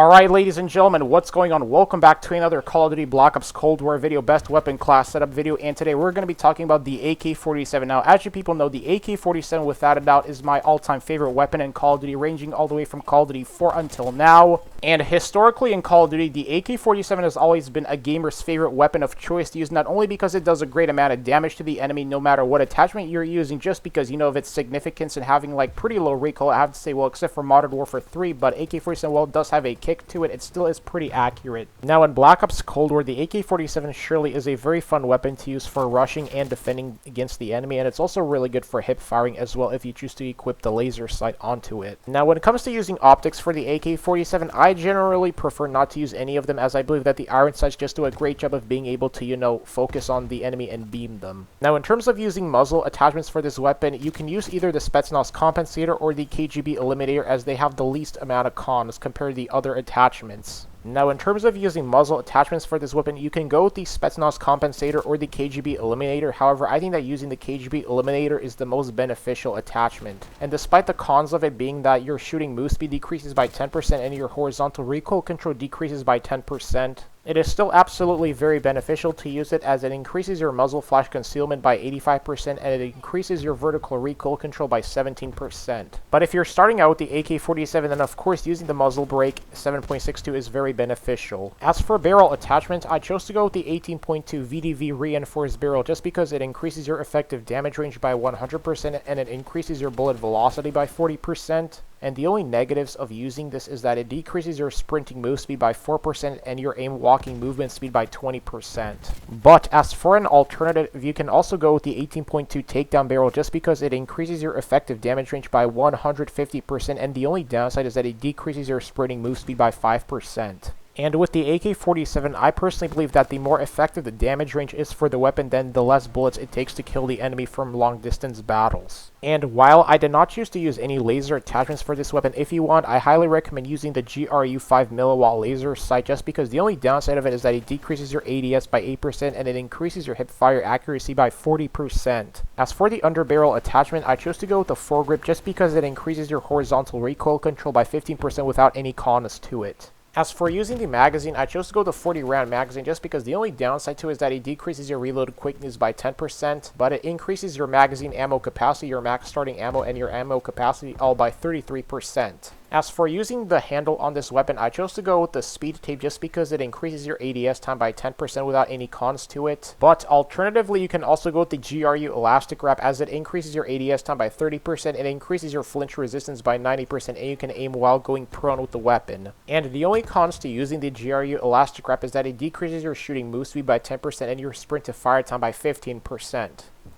Alright, ladies and gentlemen, what's going on? Welcome back to another Call of Duty Black Ops Cold War video, best weapon class setup video, and today we're going to be talking about the AK47. Now, as you people know, the AK47 without a doubt is my all-time favorite weapon in Call of Duty, ranging all the way from Call of Duty 4 until now. And historically in Call of Duty, the AK47 has always been a gamer's favorite weapon of choice to use, not only because it does a great amount of damage to the enemy no matter what attachment you're using, just because, you know, of its significance and having, like, pretty low recoil. I have to say, well, except for Modern Warfare 3, but AK47, well, it does have a kick to it. It still is pretty accurate. Now, in Black Ops Cold War, the AK47 surely is a very fun weapon to use for rushing and defending against the enemy, and it's also really good for hip firing as well if you choose to equip the laser sight onto it. Now, when it comes to using optics for the AK47, I generally prefer not to use any of them, as I believe that the iron sights just do a great job of being able to, you know, focus on the enemy and beam them. Now, in terms of using muzzle attachments for this weapon, you can use either the Spetsnaz compensator or the KGB eliminator, as they have the least amount of cons compared to the other attachments. Now, in terms of using muzzle attachments for this weapon, you can go with the Spetsnaz compensator or the KGB eliminator. However, I think that using the KGB eliminator is the most beneficial attachment. And despite the cons of it being that your shooting move speed decreases by 10% and your horizontal recoil control decreases by 10%, it is still absolutely very beneficial to use it, as it increases your muzzle flash concealment by 85% and it increases your vertical recoil control by 17%. But if you're starting out with the AK-47, then of course using the muzzle brake 7.62 is very beneficial. As for barrel attachment, I chose to go with the 18.2 VDV reinforced barrel just because it increases your effective damage range by 100% and it increases your bullet velocity by 40%. And the only negatives of using this is that it decreases your sprinting move speed by 4% and your aim walking movement speed by 20%. But as for an alternative, you can also go with the 18.2 takedown barrel just because it increases your effective damage range by 150%, and the only downside is that it decreases your sprinting move speed by 5%. And with the AK-47, I personally believe that the more effective the damage range is for the weapon, then the less bullets it takes to kill the enemy from long-distance battles. And while I did not choose to use any laser attachments for this weapon, if you want, I highly recommend using the GRU 5mW laser sight, just because the only downside of it is that it decreases your ADS by 8% and it increases your hip fire accuracy by 40%. As for the underbarrel attachment, I chose to go with the foregrip just because it increases your horizontal recoil control by 15% without any cons to it. As for using the magazine, I chose to go with the 40 round magazine just because the only downside to it is that it decreases your reload quickness by 10%, but it increases your magazine ammo capacity, your max starting ammo, and your ammo capacity all by 33%. As for using the handle on this weapon, I chose to go with the speed tape just because it increases your ADS time by 10% without any cons to it. But alternatively, you can also go with the GRU elastic wrap, as it increases your ADS time by 30%, it increases your flinch resistance by 90%, and you can aim while going prone with the weapon. And the only cons to using the GRU elastic wrap is that it decreases your shooting move speed by 10% and your sprint to fire time by 15%.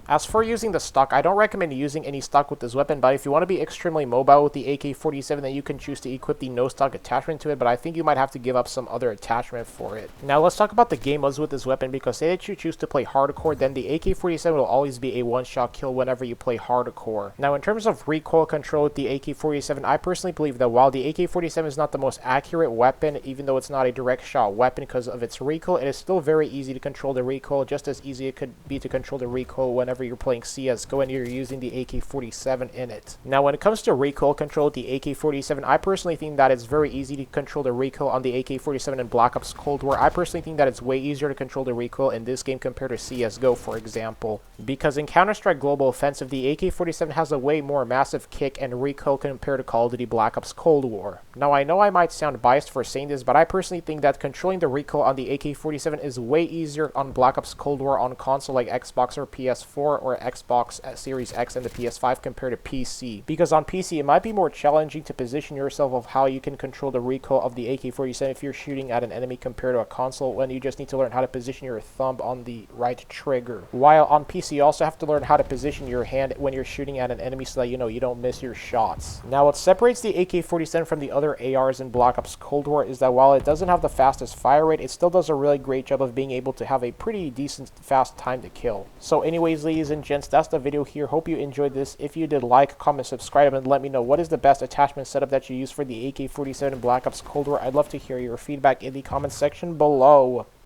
As for using the stock, I don't recommend using any stock with this weapon, but if you want to be extremely mobile with the AK-47, then you can choose to equip the no stock attachment to it, but I think you might have to give up some other attachment for it. Now let's talk about the game modes with this weapon, because say that you choose to play hardcore, then the AK-47 will always be a one-shot kill whenever you play hardcore. Now in terms of recoil control with the AK-47, I personally believe that while the AK-47 is not the most accurate weapon, even though it's not a direct shot weapon because of its recoil, it is still very easy to control the recoil, just as easy it could be to control the recoil whenever you're playing CSGO and you're using the AK-47 in it. Now when it comes to recoil control with the AK-47, I personally think that it's very easy to control the recoil on the AK-47 in Black Ops Cold War. I personally think that it's way easier to control the recoil in this game compared to CSGO, for example. Because in Counter-Strike Global Offensive, the AK-47 has a way more massive kick and recoil compared to Call of Duty Black Ops Cold War. Now I know I might sound biased for saying this, but I personally think that controlling the recoil on the AK-47 is way easier on Black Ops Cold War on console like Xbox or PS4 or Xbox Series X and the PS5 compared to PC. Because on PC, it might be more challenging to position yourself of how you can control the recoil of the AK-47 if you're shooting at an enemy compared to a console, when you just need to learn how to position your thumb on the right trigger. While on PC, you also have to learn how to position your hand when you're shooting at an enemy so that, you know, you don't miss your shots. Now what separates the AK-47 from the other ARs in Black Ops Cold War is that while it doesn't have the fastest fire rate, it still does a really great job of being able to have a pretty decent fast time to kill. So anyways, ladies and gents, that's the video here. Hope you enjoyed this. If you did, like, comment, subscribe, and let me know what is the best attachment setup that you use for the AK-47 in Black Ops Cold War. I'd love to hear your feedback in the comment section below.